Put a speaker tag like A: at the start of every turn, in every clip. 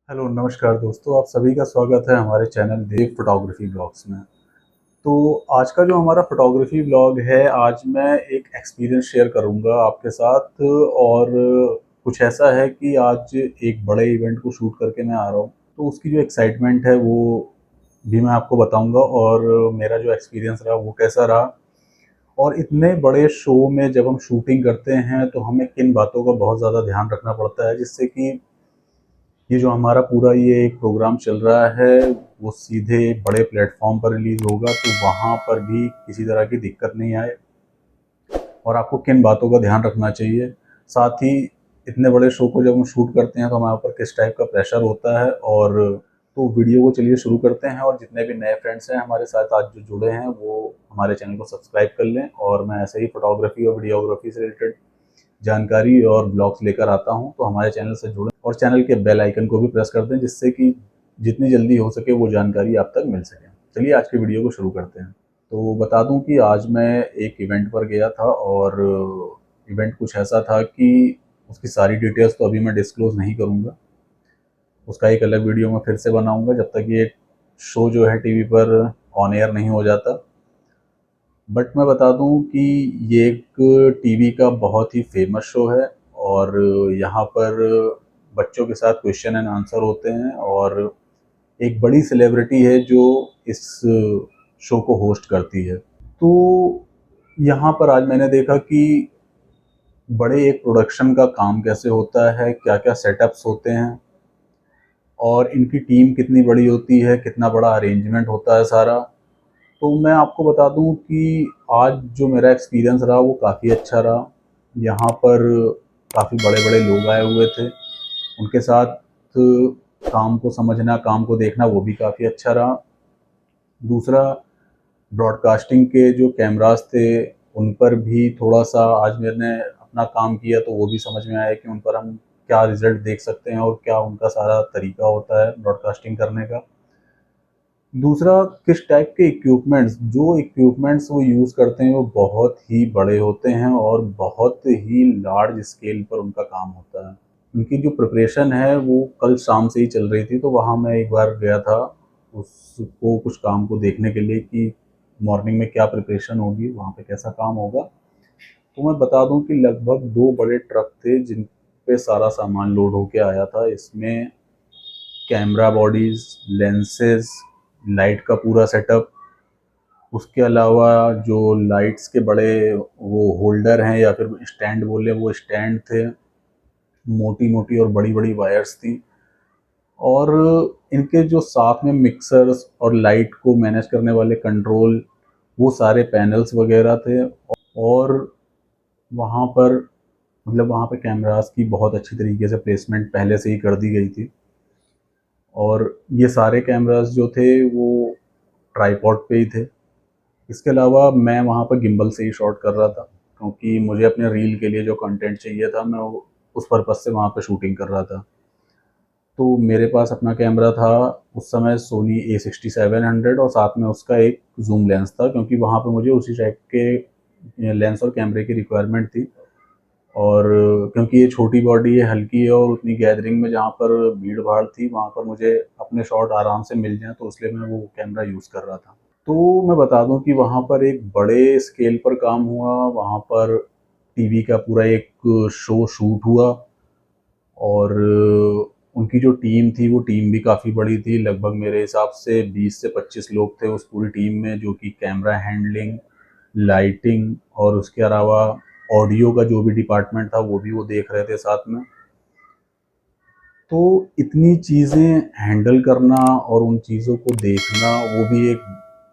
A: Hello नमस्कार दोस्तों, आप सभी का स्वागत है हमारे चैनल देव फोटोग्राफी ब्लॉग्स में। तो आज का जो हमारा फोटोग्राफी ब्लॉग है, आज मैं एक एक्सपीरियंस शेयर करूंगा आपके साथ। और कुछ ऐसा है कि आज एक बड़े इवेंट को शूट करके मैं आ रहा हूँ, तो उसकी जो एक्साइटमेंट है वो भी मैं आपको बताऊंगा, और मेरा जो एक्सपीरियंस रहा वो कैसा रहा। और इतने बड़े शो में जब हम शूटिंग करते हैं तो हमें किन बातों का बहुत ज़्यादा ध्यान रखना पड़ता है, जिससे कि ये जो हमारा पूरा ये एक प्रोग्राम चल रहा है वो सीधे बड़े प्लेटफॉर्म पर रिलीज़ होगा, तो वहाँ पर भी किसी तरह की दिक्कत नहीं आए। और आपको किन बातों का ध्यान रखना चाहिए, साथ ही इतने बड़े शो को जब हम शूट करते हैं तो हमारे ऊपर किस टाइप का प्रेशर होता है। और तो वीडियो को चलिए शुरू करते हैं, और जितने भी नए फ्रेंड्स हैं हमारे साथ आज जो जुड़े हैं वो हमारे चैनल को सब्सक्राइब कर लें। और मैं ऐसे ही फोटोग्राफी और वीडियोग्राफी से रिलेटेड जानकारी और ब्लॉग्स लेकर आता हूँ, तो हमारे चैनल से जुड़ें और चैनल के बेल आइकन को भी प्रेस कर दें, जिससे कि जितनी जल्दी हो सके वो जानकारी आप तक मिल सके। चलिए आज की वीडियो को शुरू करते हैं। तो बता दूं कि आज मैं एक इवेंट पर गया था, और इवेंट कुछ ऐसा था कि उसकी सारी डिटेल्स तो अभी मैं डिस्क्लोज़ नहीं करूँगा। उसका एक अलग वीडियो मैं फिर से बनाऊँगा जब तक ये शो जो है टीवी पर ऑन एयर नहीं हो जाता। बट मैं बता दूं कि ये एक टीवी का बहुत ही फेमस शो है, और यहाँ पर बच्चों के साथ क्वेश्चन एंड आंसर होते हैं, और एक बड़ी सेलिब्रिटी है जो इस शो को होस्ट करती है। तो यहाँ पर आज मैंने देखा कि बड़े एक प्रोडक्शन का काम कैसे होता है, क्या-क्या सेटअप्स होते हैं, और इनकी टीम कितनी बड़ी होती है, कितना बड़ा अरेंजमेंट होता है सारा। तो मैं आपको बता दूं कि आज जो मेरा एक्सपीरियंस रहा वो काफ़ी अच्छा रहा। यहाँ पर काफ़ी बड़े-बड़े लोग आए हुए थे, उनके साथ काम को समझना, काम को देखना वो भी काफ़ी अच्छा रहा। दूसरा, ब्रॉडकास्टिंग के जो कैमरास थे उन पर भी थोड़ा-सा आज मैंने अपना काम किया, तो वो भी समझ में आया कि उन पर हम क्या रिज़ल्ट देख सकते हैं और क्या उनका सारा तरीका होता है ब्रॉडकास्टिंग करने का। दूसरा, किस टाइप के इक्विपमेंट्स वो यूज़ करते हैं वो बहुत ही बड़े होते हैं, और बहुत ही लार्ज स्केल पर उनका काम होता है। उनकी जो प्रिपरेशन है वो कल शाम से ही चल रही थी, तो वहाँ मैं एक बार गया था उसको कुछ काम को देखने के लिए कि मॉर्निंग में क्या प्रिपरेशन होगी, वहाँ पे कैसा काम होगा। तो मैं बता दूँ कि लगभग 2 बड़े ट्रक थे जिन पे सारा सामान लोड होके आया था। इसमें कैमरा बॉडीज़, लेंसेज़, लाइट का पूरा सेटअप, उसके अलावा जो लाइट्स के बड़े वो होल्डर हैं या फिर स्टैंड बोले, वो स्टैंड थे, मोटी-मोटी और बड़ी-बड़ी वायर्स थी। और इनके जो साथ में मिक्सर्स और लाइट को मैनेज करने वाले कंट्रोल, वो सारे पैनल्स वगैरह थे। और वहाँ पर मतलब वहाँ पे कैमरास की बहुत अच्छी तरीके से प्लेसमेंट पहले से ही कर दी गई थी, और ये सारे कैमरास जो थे वो ट्राइपॉड पे ही थे। इसके अलावा मैं वहाँ पर गिम्बल से ही शॉट कर रहा था, क्योंकि मुझे अपने रील के लिए जो कंटेंट चाहिए था मैं उस पर्पज़ से वहाँ पे शूटिंग कर रहा था। तो मेरे पास अपना कैमरा था उस समय सोनी A6700, और साथ में उसका एक ज़ूम लेंस था, क्योंकि वहाँ पे मुझे उसी टाइप के लेंस और कैमरे की रिक्वायरमेंट थी। और क्योंकि ये छोटी बॉडी है, हल्की है, और उतनी गैदरिंग में जहाँ पर भीड़-भाड़ थी वहाँ पर मुझे अपने शॉट आराम से मिल जाएँ, तो इसलिए मैं वो कैमरा यूज़ कर रहा था। तो मैं बता दूँ कि वहाँ पर एक बड़े स्केल पर काम हुआ, वहाँ पर टीवी का पूरा एक शो शूट हुआ। और उनकी जो टीम थी वो टीम भी काफ़ी बड़ी थी, लगभग मेरे हिसाब से 20 से 25 लोग थे उस पूरी टीम में, जो कि कैमरा हैंडलिंग, लाइटिंग और उसके अलावा ऑडियो का जो भी डिपार्टमेंट था वो भी वो देख रहे थे साथ में। तो इतनी चीज़ें हैंडल करना और उन चीज़ों को देखना वो भी एक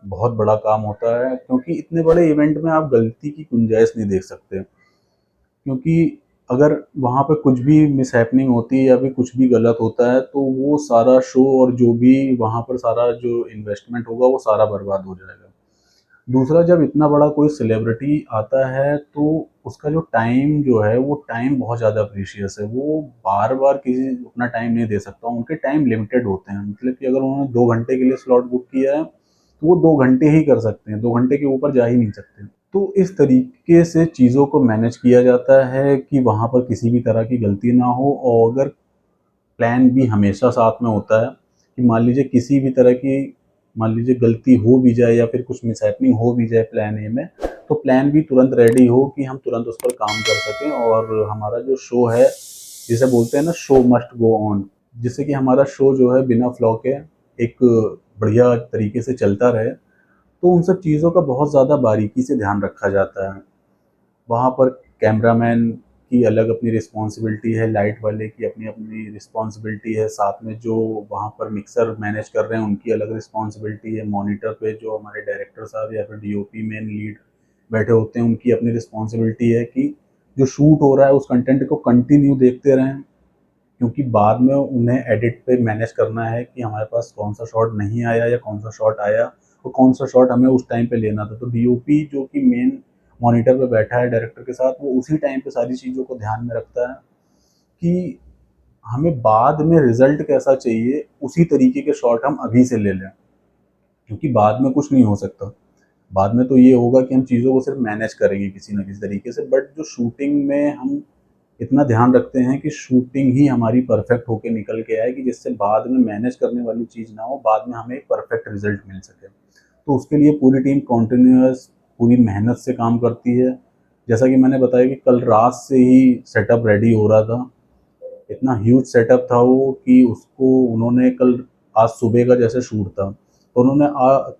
A: बहुत बड़ा काम होता है, क्योंकि इतने बड़े इवेंट में आप गलती की गुंजाइश नहीं देख सकते। क्योंकि अगर वहाँ पे कुछ भी मिसहैपनिंग होती है या फिर कुछ भी गलत होता है, तो वो सारा शो और जो भी वहाँ पर सारा जो इन्वेस्टमेंट होगा वो सारा बर्बाद हो जाएगा। दूसरा, जब इतना बड़ा कोई सेलिब्रिटी आता है तो उसका जो टाइम जो है वो टाइम बहुत ज़्यादा प्रीशियस है। वो बार-बार किसी अपना टाइम नहीं दे सकता, उनके टाइम लिमिटेड होते हैं। मतलब कि अगर उन्होंने 2 घंटे के लिए स्लॉट बुक किया है, तो वो 2 घंटे ही कर सकते हैं, 2 घंटे के ऊपर जा ही नहीं सकते। तो इस तरीके से चीज़ों को मैनेज किया जाता है कि वहाँ पर किसी भी तरह की गलती ना हो। और अगर प्लान भी हमेशा साथ में होता है कि मान लीजिए किसी भी तरह की मान लीजिए गलती हो भी जाए या फिर कुछ मिसहैपनिंग हो भी जाए प्लान ए में, तो प्लान बी तुरंत रेडी हो कि हम तुरंत उस पर काम कर सकें और हमारा जो शो है, जिसे बोलते हैं ना शो मस्ट गो ऑन, जिससे कि हमारा शो जो है बिना फ्लॉ के एक बढ़िया तरीके से चलता रहे। तो उन सब चीज़ों का बहुत ज़्यादा बारीकी से ध्यान रखा जाता है। वहाँ पर कैमरामैन की अलग अपनी रिस्पॉन्सिबिलिटी है, लाइट वाले की अपनी-अपनी रिस्पॉन्सिबिलिटी है, साथ में जो वहाँ पर मिक्सर मैनेज कर रहे हैं उनकी अलग रिस्पॉन्सिबिलिटी है, मॉनिटर पे जो हमारे डायरेक्टर साहब या फिर डीओपी मेन लीड बैठे होते हैं उनकी अपनी रिस्पॉन्सिबिलिटी है कि जो शूट हो रहा है उस कंटेंट को कंटिन्यू देखते रहें, क्योंकि बाद में उन्हें एडिट पे मैनेज करना है कि हमारे पास कौन सा शॉट नहीं आया या कौन सा शॉट आया और कौन सा शॉट हमें उस टाइम पे लेना था। तो डीओपी जो कि मेन मॉनिटर पे बैठा है डायरेक्टर के साथ, वो उसी टाइम पे सारी चीज़ों को ध्यान में रखता है कि हमें बाद में रिजल्ट कैसा चाहिए, उसी तरीके के शॉट हम अभी से ले लें, क्योंकि बाद में कुछ नहीं हो सकता। बाद में तो ये होगा कि हम चीज़ों को सिर्फ मैनेज करेंगे किसी न किसी तरीके से, बट जो शूटिंग में हम इतना ध्यान रखते हैं कि शूटिंग ही हमारी परफेक्ट होके निकल के आए कि जिससे बाद में मैनेज करने वाली चीज़ ना हो, बाद में हमें एक परफेक्ट रिजल्ट मिल सके। तो उसके लिए पूरी टीम कॉन्टिन्यूअस पूरी मेहनत से काम करती है। जैसा कि मैंने बताया कि कल रात से ही सेटअप रेडी हो रहा था। इतना ह्यूज सेटअप था वो कि उसको उन्होंने कल आज सुबह का जैसे शूट था, तो उन्होंने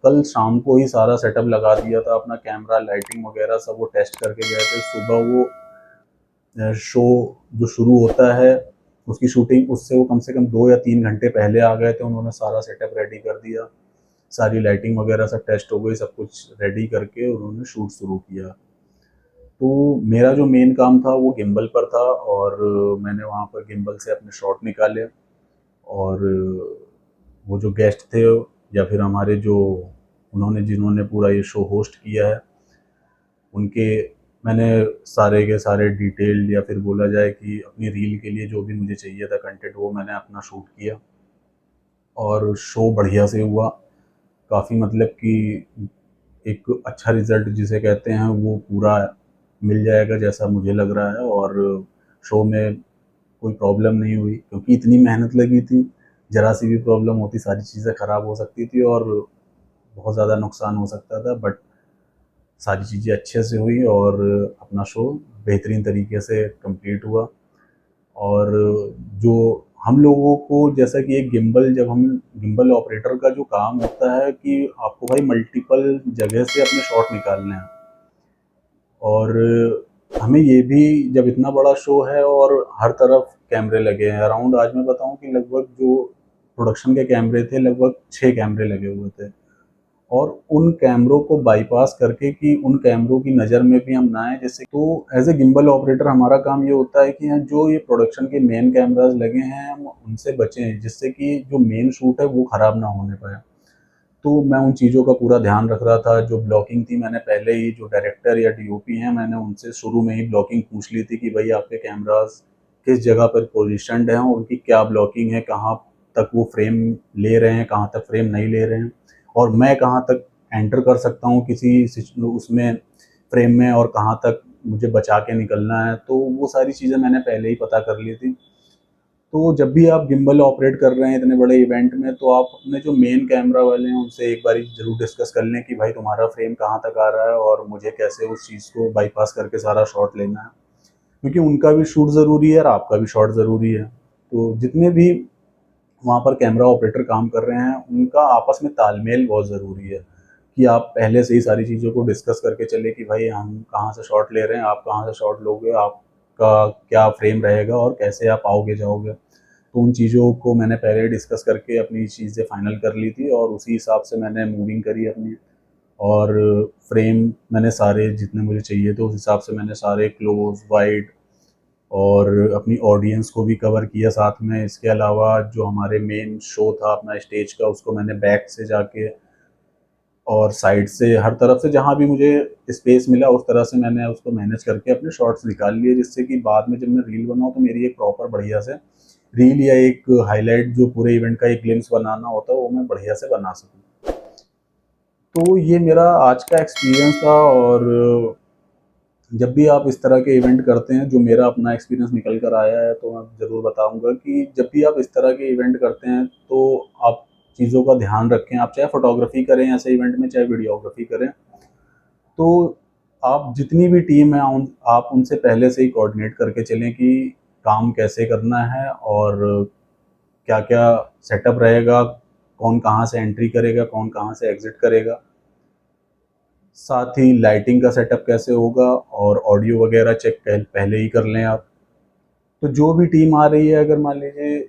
A: कल शाम को ही सारा सेटअप लगा दिया था, अपना कैमरा, लाइटिंग वगैरह सब वो टेस्ट करके गए थे। सुबह वो शो जो शुरू होता है उसकी शूटिंग उससे वो कम से कम 2 या 3 घंटे पहले आ गए थे। उन्होंने सारा सेटअप रेडी कर दिया, सारी लाइटिंग वगैरह सब टेस्ट हो गई, सब कुछ रेडी करके उन्होंने शूट शुरू किया। तो मेरा जो मेन काम था वो गिम्बल पर था और मैंने वहाँ पर गिम्बल से अपने शॉट निकाले और वो जो गेस्ट थे या फिर हमारे जो जिन्होंने पूरा ये शो होस्ट किया है, उनके मैंने सारे के सारे डिटेल या फिर बोला जाए कि अपनी रील के लिए जो भी मुझे चाहिए था कंटेंट, वो मैंने अपना शूट किया और शो बढ़िया से हुआ। काफ़ी मतलब कि एक अच्छा रिज़ल्ट जिसे कहते हैं वो पूरा मिल जाएगा जैसा मुझे लग रहा है और शो में कोई प्रॉब्लम नहीं हुई, क्योंकि इतनी मेहनत लगी थी, ज़रा सी भी प्रॉब्लम होती सारी चीज़ें ख़राब हो सकती थी और बहुत ज़्यादा नुकसान हो सकता था। बट सारी चीज़ें अच्छे से हुई और अपना शो बेहतरीन तरीके से कंप्लीट हुआ। और जो हम लोगों को जैसा कि एक गिम्बल ऑपरेटर का जो काम होता है कि आपको भाई मल्टीपल जगह से अपने शॉट निकालने हैं और हमें ये भी जब इतना बड़ा शो है और हर तरफ कैमरे लगे हैं अराउंड, आज मैं बताऊं कि लगभग जो प्रोडक्शन के कैमरे थे लगभग 6 कैमरे लगे हुए थे और उन कैमरों को बाईपास करके कि उन कैमरों की नज़र में भी हम ना आए, जैसे तो एज ए गिम्बल ऑपरेटर हमारा काम ये होता है कि जो ये प्रोडक्शन के मेन कैमरास लगे हैं हम उनसे बचें, जिससे कि जो मेन शूट है वो ख़राब ना होने पाए। तो मैं उन चीज़ों का पूरा ध्यान रख रहा था। जो ब्लॉकिंग थी मैंने पहले ही जो डायरेक्टर या डीओपी हैं मैंने उनसे शुरू में ही ब्लॉकिंग पूछ ली थी कि भाई आपके कैमरास किस जगह पर पोजीशनड हैं, उनकी क्या ब्लॉकिंग है, कहाँ तक वो फ्रेम ले रहे हैं, कहाँ तक फ्रेम नहीं ले रहे हैं और मैं कहाँ तक एंटर कर सकता हूँ उसमें फ्रेम में और कहाँ तक मुझे बचा के निकलना है। तो वो सारी चीज़ें मैंने पहले ही पता कर ली थी। तो जब भी आप गिम्बल ऑपरेट कर रहे हैं इतने बड़े इवेंट में, तो आप अपने जो मेन कैमरा वाले हैं उनसे एक बारी ज़रूर डिस्कस कर लें कि भाई तुम्हारा फ्रेम कहाँ तक आ रहा है और मुझे कैसे उस चीज़ को बाईपास करके सारा शॉट लेना है, क्योंकि उनका भी शूट ज़रूरी है और आपका भी शॉट ज़रूरी है। तो जितने भी वहाँ पर कैमरा ऑपरेटर काम कर रहे हैं उनका आपस में तालमेल बहुत ज़रूरी है कि आप पहले से ही सारी चीज़ों को डिस्कस करके चले कि भाई हम कहाँ से शॉट ले रहे हैं, आप कहाँ से शॉट लोगे, आपका क्या फ्रेम रहेगा और कैसे आप आओगे जाओगे। तो उन चीज़ों को मैंने पहले डिस्कस करके अपनी चीज़ें फाइनल कर ली थी और उसी हिसाब से मैंने मूविंग करी अपनी और फ्रेम मैंने सारे जितने मुझे चाहिए थे उस हिसाब से मैंने सारे क्लोज वाइड और अपनी ऑडियंस को भी कवर किया साथ में। इसके अलावा जो हमारे मेन शो था अपना स्टेज का, उसको मैंने बैक से जाके और साइड से हर तरफ से जहाँ भी मुझे स्पेस मिला उस तरह से मैंने उसको मैनेज करके अपने शॉट्स निकाल लिए, जिससे कि बाद में जब मैं रील बनाऊँ तो मेरी एक प्रॉपर बढ़िया से रील या एक हाईलाइट जो पूरे इवेंट का एक ग्लिम्स बनाना होता है वो मैं बढ़िया से बना सकूँ। तो ये मेरा आज का एक्सपीरियंस था और जब भी आप इस तरह के इवेंट करते हैं, जो मेरा अपना एक्सपीरियंस निकल कर आया है, तो मैं ज़रूर बताऊँगा कि जब भी आप इस तरह के इवेंट करते हैं, तो आप चीज़ों का ध्यान रखें। आप चाहे फ़ोटोग्राफ़ी करें ऐसे इवेंट में, चाहे वीडियोग्राफ़ी करें, तो आप जितनी भी टीम है उन आप उनसे पहले से ही कोऑर्डिनेट करके चलें कि काम कैसे करना है और क्या-क्या सेटअप रहेगा, कौन कहाँ से एंट्री करेगा, कौन कहाँ से एग्ज़िट करेगा। साथ ही लाइटिंग का सेटअप कैसे होगा और ऑडियो वगैरह चेक पहले ही कर लें आप। तो जो भी टीम आ रही है, अगर मान लीजिए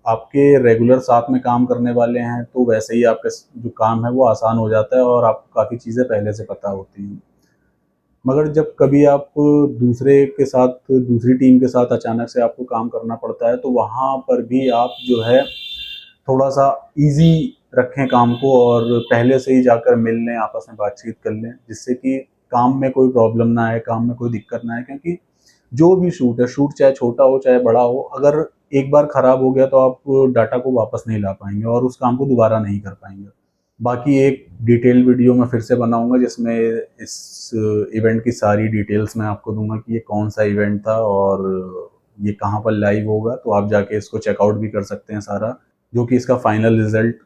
A: आपके रेगुलर साथ में काम करने वाले हैं, तो वैसे ही आपका जो काम है वो आसान हो जाता है और आपको काफ़ी चीज़ें पहले से पता होती हैं। मगर जब कभी आप दूसरी टीम के साथ अचानक से आपको काम करना पड़ता है, तो वहाँ पर भी आप जो है थोड़ा-सा ईज़ी रखें काम को और पहले से ही जाकर मिल लें, आपस में बातचीत कर लें, जिससे कि काम में कोई प्रॉब्लम ना आए, काम में कोई दिक्कत ना आए। क्योंकि जो भी शूट है, शूट चाहे छोटा हो, चाहे बड़ा हो, अगर एक बार खराब हो गया तो आप डाटा को वापस नहीं ला पाएँगे और उस काम को दोबारा नहीं कर पाएँगे। बाकी एक डिटेल वीडियो मैं फिर से बनाऊँगा जिसमें इस इवेंट की सारी डिटेल्स मैं आपको दूँगा कि ये कौन-सा इवेंट था और ये कहाँ पर लाइव होगा, तो आप जाके इसको चेकआउट भी कर सकते हैं सारा। जो कि इसका फाइनल रिज़ल्ट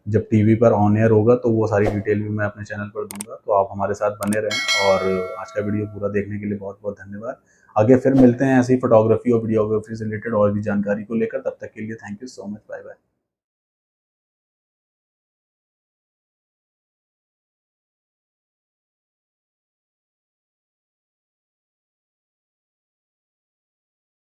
A: जब टीवी पर ऑन एयर होगा, तो वो सारी डिटेल भी मैं अपने चैनल पर दूँगा, तो आप हमारे साथ बने रहें और आज का वीडियो पूरा देखने के लिए बहुत-बहुत धन्यवाद। आगे फिर मिलते हैं ऐसे ही फ़ोटोग्राफ़ी और वीडियोग्राफ़ी से रिलेटेड और भी जानकारी को लेकर, तब तक के लिए thank you so much, bye-bye.